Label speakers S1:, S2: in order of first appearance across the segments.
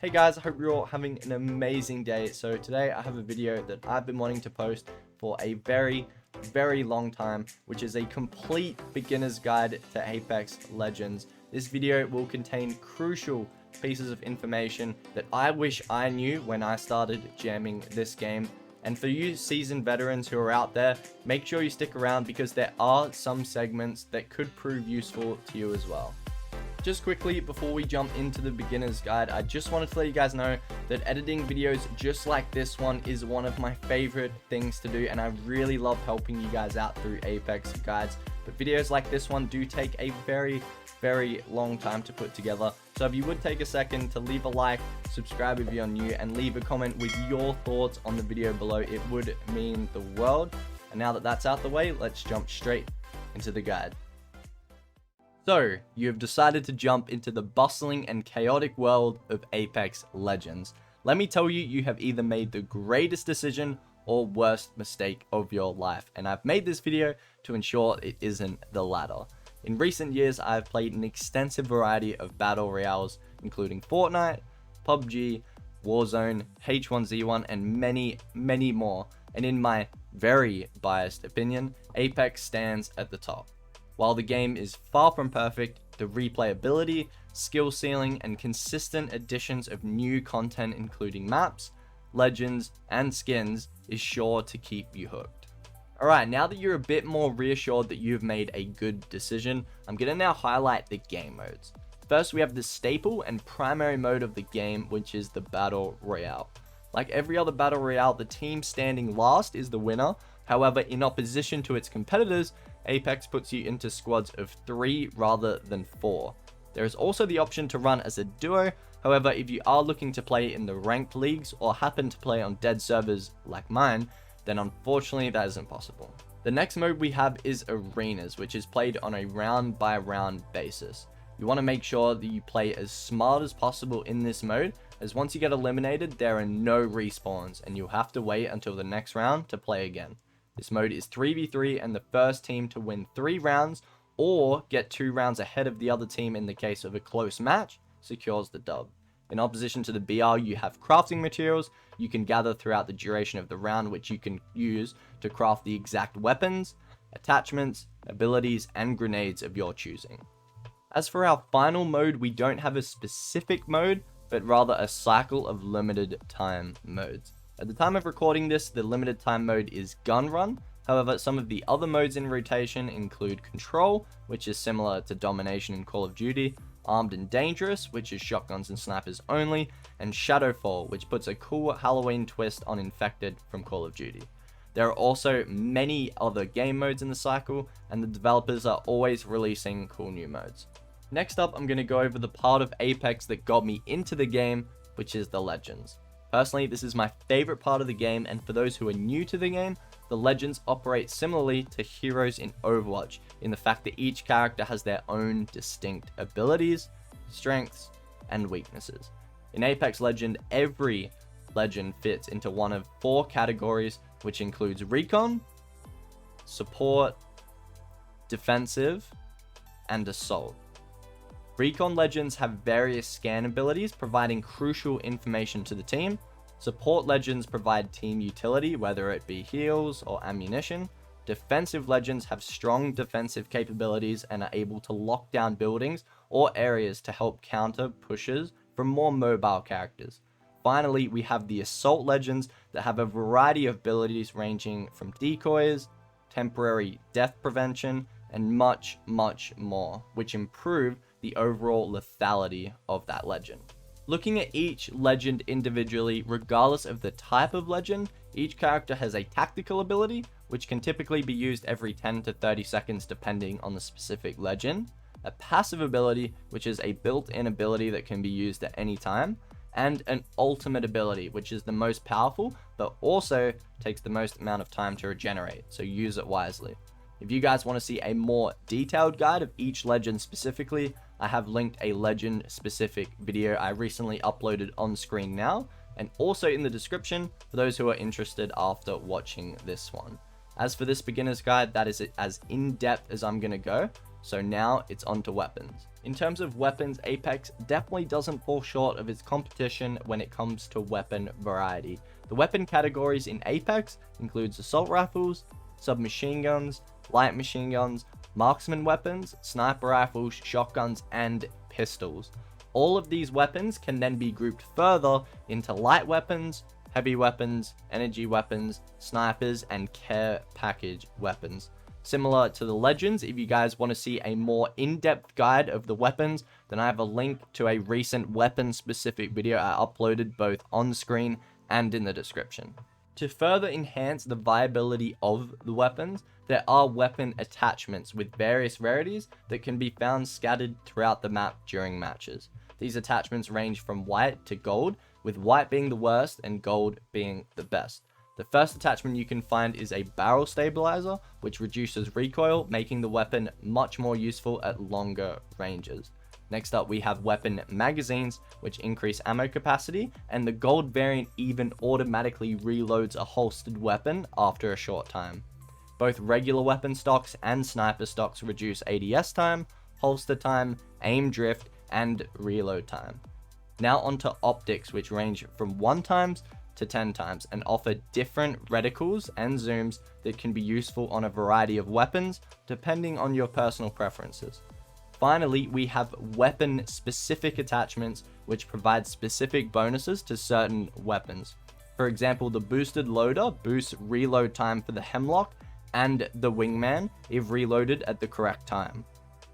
S1: Hey guys, I hope you're all having an amazing day. So today I have a video that I've been wanting to post for a very long time, which is a complete beginner's guide to Apex Legends. This video will contain crucial pieces of information that I wish I knew when I started jamming this game. And for you seasoned veterans who are out there, make sure you stick around because there are some segments that could prove useful to you as well. Just quickly, before we jump into the beginner's guide, I just wanted to let you guys know that editing videos just like this one is one of my favorite things to do, and I really love helping you guys out through Apex guides. But videos like this one do take a very long time to put together. So if you would take a second to leave a like, subscribe if you're new, and leave a comment with your thoughts on the video below, it would mean the world. And now that that's out the way, let's jump straight into the guide. So, you have decided to jump into the bustling and chaotic world of Apex Legends. Let me tell you, you have either made the greatest decision or worst mistake of your life, and I've made this video to ensure it isn't the latter. In recent years, I've played an extensive variety of battle royales, including Fortnite, PUBG, Warzone, H1Z1, and many more, and in my very biased opinion, Apex stands at the top. While the game is far from perfect, the replayability, skill ceiling, and consistent additions of new content including maps, legends, and skins is sure to keep you hooked. Alright, now that you're a bit more reassured that you've made a good decision, I'm going to now highlight the game modes. First, we have the staple and primary mode of the game, which is the Battle Royale. Like every other Battle Royale, the team standing last is the winner. However, in opposition to its competitors, Apex puts you into squads of 3 rather than 4. There is also the option to run as a duo. However, if you are looking to play in the ranked leagues or happen to play on dead servers like mine, then unfortunately that isn't possible. The next mode we have is Arenas, which is played on a round by round basis. You want to make sure that you play as smart as possible in this mode, as once you get eliminated, there are no respawns and you'll have to wait until the next round to play again. This mode is 3v3, and the first team to win 3 rounds or get 2 rounds ahead of the other team in the case of a close match secures the dub. In opposition to the BR, you have crafting materials you can gather throughout the duration of the round, which you can use to craft the exact weapons, attachments, abilities, and grenades of your choosing. As for our final mode, we don't have a specific mode, but rather a cycle of limited time modes. At the time of recording this, the limited time mode is Gun Run. However, some of the other modes in rotation include Control, which is similar to Domination in Call of Duty, Armed and Dangerous, which is shotguns and snipers only, and Shadowfall, which puts a cool Halloween twist on Infected from Call of Duty. There are also many other game modes in the cycle, and the developers are always releasing cool new modes. Next up, I'm going to go over the part of Apex that got me into the game, which is the Legends. Personally, this is my favorite part of the game, and for those who are new to the game, the Legends operate similarly to heroes in Overwatch, in the fact that each character has their own distinct abilities, strengths, and weaknesses. In Apex Legend, every legend fits into one of 4 categories, which includes Recon, Support, Defensive, and Assault. Recon Legends have various scan abilities providing crucial information to the team. Support Legends provide team utility, whether it be heals or ammunition. Defensive Legends have strong defensive capabilities and are able to lock down buildings or areas to help counter pushes from more mobile characters. Finally, we have the Assault Legends that have a variety of abilities ranging from decoys, temporary death prevention, and much more, which improve the overall lethality of that legend. Looking at each legend individually, regardless of the type of legend, each character has a tactical ability, which can typically be used every 10 to 30 seconds depending on the specific legend, a passive ability, which is a built-in ability that can be used at any time, and an ultimate ability, which is the most powerful, but also takes the most amount of time to regenerate, so use it wisely. If you guys want to see a more detailed guide of each legend specifically, I have linked a legend specific video I recently uploaded on screen now, and also in the description for those who are interested after watching this one. As for this beginner's guide, that is as in-depth as I'm going to go, So now it's on to weapons. In terms of weapons, Apex definitely doesn't fall short of its competition when it comes to weapon variety. The weapon categories in Apex includes assault rifles, submachine guns, light machine guns, marksman weapons, sniper rifles, shotguns, and pistols. All of these weapons can then be grouped further into light weapons, heavy weapons, energy weapons, snipers, and care package weapons. Similar to the Legends, if you guys want to see a more in-depth guide of the weapons, then I have a link to a recent weapon-specific video I uploaded both on screen and in the description. To further enhance the viability of the weapons, there are weapon attachments with various rarities that can be found scattered throughout the map during matches. These attachments range from white to gold, with white being the worst and gold being the best. The first attachment you can find is a barrel stabilizer, which reduces recoil, making the weapon much more useful at longer ranges. Next up, we have weapon magazines, which increase ammo capacity, and the gold variant even automatically reloads a holstered weapon after a short time. Both regular weapon stocks and sniper stocks reduce ADS time, holster time, aim drift, and reload time. Now onto optics, which range from 1 times to 10 times and offer different reticles and zooms that can be useful on a variety of weapons depending on your personal preferences. Finally, we have weapon specific attachments which provide specific bonuses to certain weapons. For example, the boosted loader boosts reload time for the Hemlock and the Wingman if reloaded at the correct time.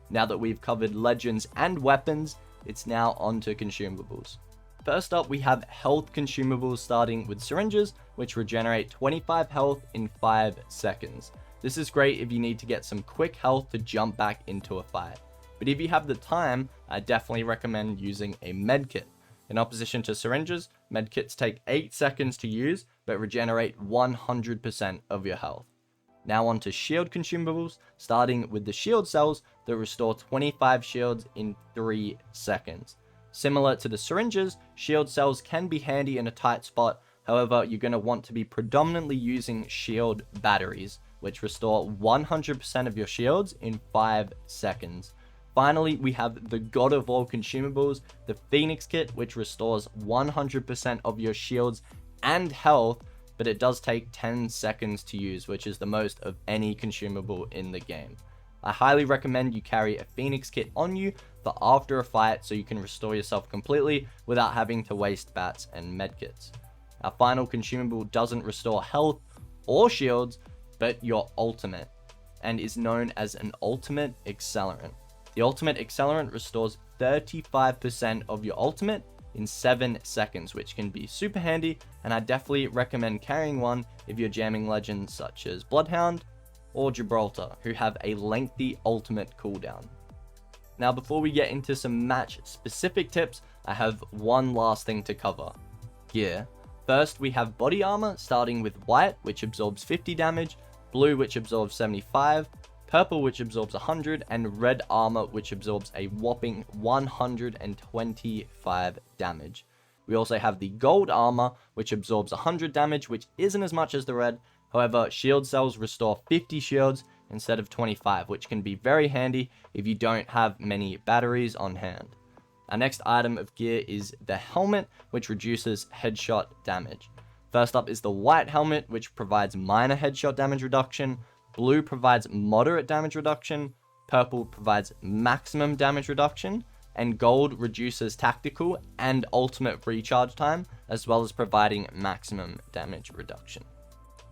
S1: Now that we've covered legends and weapons, it's now on to consumables. First up, we have health consumables, starting with syringes, which regenerate 25 health in 5 seconds. This is great if you need to get some quick health to jump back into a fight. But if you have the time, I definitely recommend using a medkit. In opposition to syringes, medkits take 8 seconds to use, but regenerate 100% of your health. Now on to shield consumables, starting with the shield cells that restore 25 shields in 3 seconds. Similar to the syringes, shield cells can be handy in a tight spot. However, you're going to want to be predominantly using shield batteries, which restore 100% of your shields in 5 seconds. Finally, we have the god of all consumables, the Phoenix Kit, which restores 100% of your shields and health, but it does take 10 seconds to use, which is the most of any consumable in the game. I highly recommend you carry a Phoenix Kit on you for after a fight so you can restore yourself completely without having to waste bats and medkits. Our final consumable doesn't restore health or shields, but your ultimate, and is known as an ultimate accelerant. The ultimate accelerant restores 35% of your ultimate in 7 seconds, which can be super handy, and I definitely recommend carrying one if you're jamming legends such as Bloodhound or Gibraltar, who have a lengthy ultimate cooldown. Now, before we get into some match specific tips, I have one last thing to cover: gear. First, we have body armor, starting with white, which absorbs 50 damage, blue, which absorbs 75, purple, which absorbs 100, and red armor, which absorbs a whopping 125 damage. We also have the gold armor, which absorbs 100 damage, which isn't as much as the red. However, shield cells restore 50 shields instead of 25, which can be very handy if you don't have many batteries on hand. Our next item of gear is the helmet, which reduces headshot damage. First up is the white helmet, which provides minor headshot damage reduction. Blue provides moderate damage reduction. Purple provides maximum damage reduction. And gold reduces tactical and ultimate recharge time, as well as providing maximum damage reduction.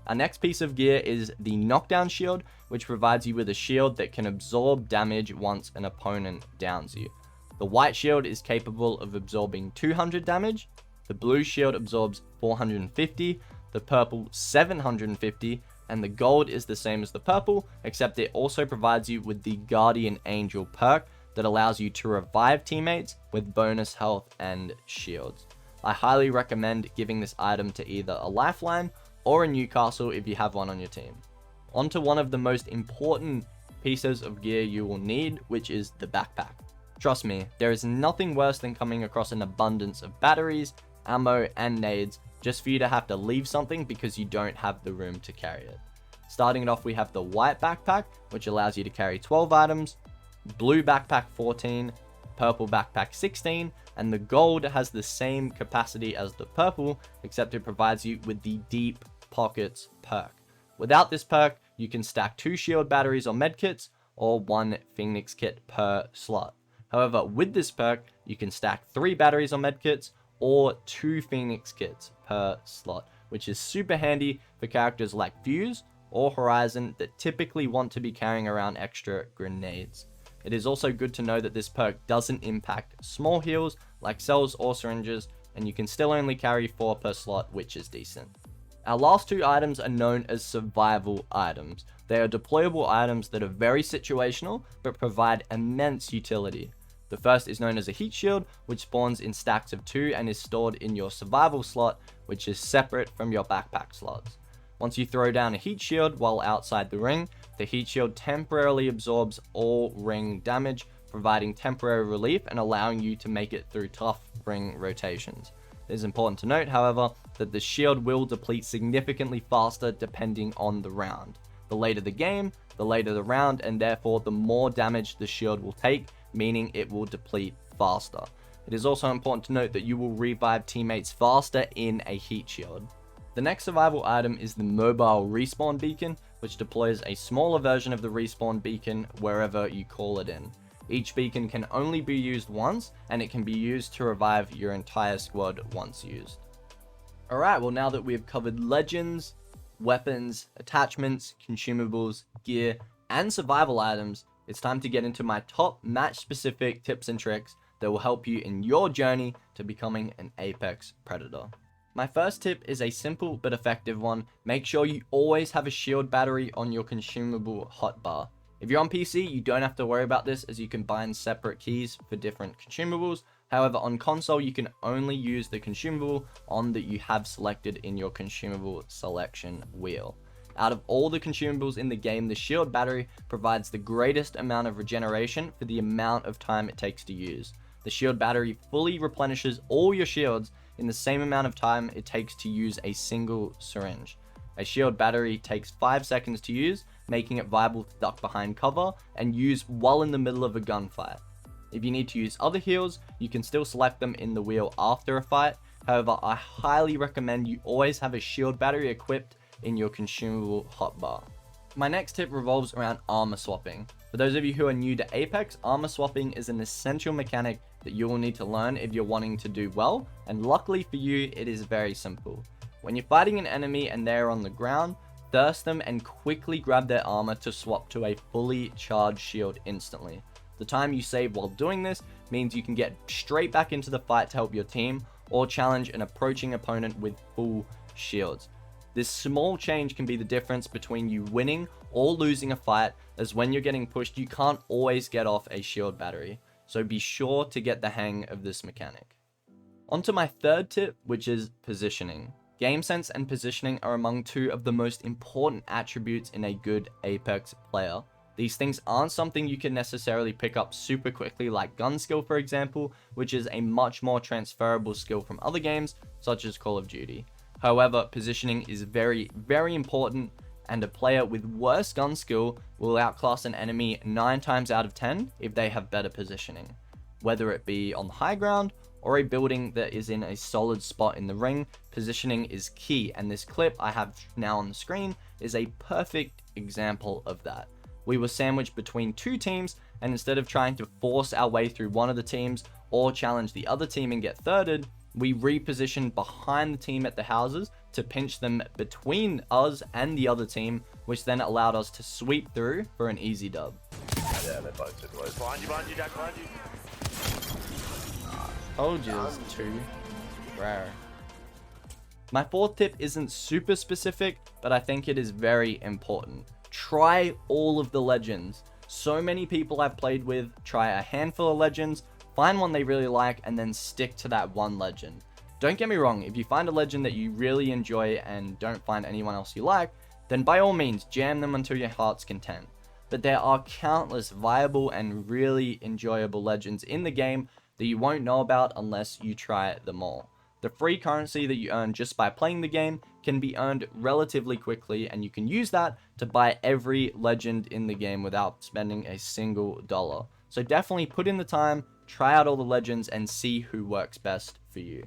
S1: Our next piece of gear is the knockdown shield, which provides you with a shield that can absorb damage once an opponent downs you. The white shield is capable of absorbing 200 damage, the blue shield absorbs 450, the purple 750, and the gold is the same as the purple, except it also provides you with the Guardian Angel perk that allows you to revive teammates with bonus health and shields. I highly recommend giving this item to either a Lifeline or a Newcastle if you have one on your team. On to one of the most important pieces of gear you will need, which is the backpack. Trust me, there is nothing worse than coming across an abundance of batteries, ammo, and nades just for you to have to leave something because you don't have the room to carry it. Starting it off, we have the white backpack, which allows you to carry 12 items. blue backpack 14, purple backpack 16, and the gold has the same capacity as the purple, except it provides you with the deep pockets perk. Without this perk, you can stack 2 shield batteries or medkits, or 1 phoenix kit per slot. However, with this perk, you can stack 3 batteries or medkits, or 2 phoenix kits per slot, which is super handy for characters like Fuse or Horizon that typically want to be carrying around extra grenades. It is also good to know that this perk doesn't impact small heals like cells or syringes, and you can still only carry 4 per slot, which is decent. Our last 2 items are known as survival items. They are deployable items that are very situational but provide immense utility. The first is known as a heat shield, which spawns in stacks of 2 and is stored in your survival slot, which is separate from your backpack slots. Once you throw down a heat shield while outside the ring, the heat shield temporarily absorbs all ring damage, providing temporary relief and allowing you to make it through tough ring rotations. It is important to note, however, that the shield will deplete significantly faster depending on the round. The later the game, the later the round, and therefore the more damage the shield will take, meaning it will deplete faster. It is also important to note that you will revive teammates faster in a heat shield. The next survival item is the mobile respawn beacon, which deploys a smaller version of the respawn beacon wherever you call it in. Each beacon can only be used once, and it can be used to revive your entire squad once used. Alright, well, now that we have covered legends, weapons, attachments, consumables, gear, and survival items, it's time to get into my top match-specific tips and tricks that will help you in your journey to becoming an Apex Predator. My first tip is a simple but effective one. Make sure you always have a shield battery on your consumable hotbar. If you're on PC, you don't have to worry about this, as you can bind separate keys for different consumables. However, on console, you can only use the consumable on that you have selected in your consumable selection wheel. Out of all the consumables in the game, the shield battery provides the greatest amount of regeneration for the amount of time it takes to use. The shield battery fully replenishes all your shields in the same amount of time it takes to use a single syringe. A shield battery takes 5 seconds to use, making it viable to duck behind cover and use while in the middle of a gunfight. If you need to use other heals, you can still select them in the wheel after a fight. However, I highly recommend you always have a shield battery equipped in your consumable hotbar. My next tip revolves around armor swapping. For those of you who are new to Apex, armor swapping is an essential mechanic that you will need to learn if you're wanting to do well, and luckily for you, it is very simple. When you're fighting an enemy and they're on the ground, thirst them and quickly grab their armor to swap to a fully charged shield instantly. The time you save while doing this means you can get straight back into the fight to help your team or challenge an approaching opponent with full shields. This small change can be the difference between you winning or losing a fight, as when you're getting pushed, you can't always get off a shield battery. So be sure to get the hang of this mechanic. On to my third tip, which is positioning. Game sense and positioning are among 2 of the most important attributes in a good Apex player. These things aren't something you can necessarily pick up super quickly, like gun skill for example, which is a much more transferable skill from other games such as Call of Duty. However, positioning is very, very important, and a player with worse gun skill will outclass an enemy 9 times out of 10 if they have better positioning. Whether it be on the high ground or a building that is in a solid spot in the ring, positioning is key, and this clip I have now on the screen is a perfect example of that. We were sandwiched between 2 teams, and instead of trying to force our way through one of the teams or challenge the other team and get thirded, we repositioned behind the team at the houses to pinch them between us and the other team, which then allowed us to sweep through for an easy dub.
S2: Yeah, they both did worse. Behind you, Jack, behind you.
S1: Told you it's too rare. My fourth tip isn't super specific, but I think it is very important. Try all of the legends. So many people I've played with try a handful of legends, find one they really like, and then stick to that one legend. Don't get me wrong, if you find a legend that you really enjoy and don't find anyone else you like, then by all means jam them until your heart's content. But there are countless viable and really enjoyable legends in the game that you won't know about unless you try them all. The free currency that you earn just by playing the game can be earned relatively quickly, and you can use that to buy every legend in the game without spending a single dollar. So definitely put in the time, try out all the legends, and see who works best for you.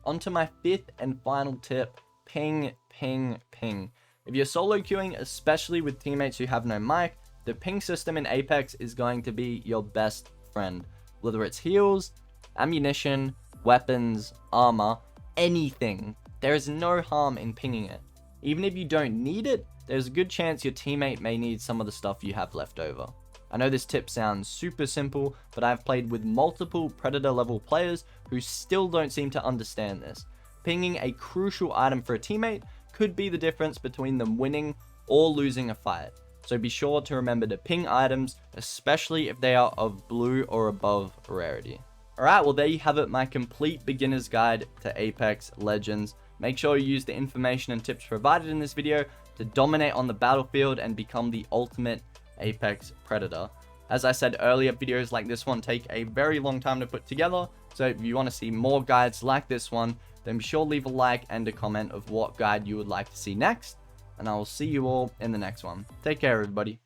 S1: On to my fifth and final tip, ping, ping, ping. If you're solo queuing, especially with teammates who have no mic, the ping system in Apex is going to be your best friend. Whether it's heals, ammunition, weapons, armor, anything, there is no harm in pinging it. Even if you don't need it, there's a good chance your teammate may need some of the stuff you have left over. I know this tip sounds super simple, but I've played with multiple Predator level players who still don't seem to understand this. Pinging a crucial item for a teammate could be the difference between them winning or losing a fight. So be sure to remember to ping items, especially if they are of blue or above rarity. Alright, well there you have it, my complete beginner's guide to Apex Legends. Make sure you use the information and tips provided in this video to dominate on the battlefield and become the ultimate Apex Predator. As I said earlier, videos like this one take a very long time to put together, so if you want to see more guides like this one, then be sure to leave a like and a comment of what guide you would like to see next, and I will see you all in the next one. Take care, everybody.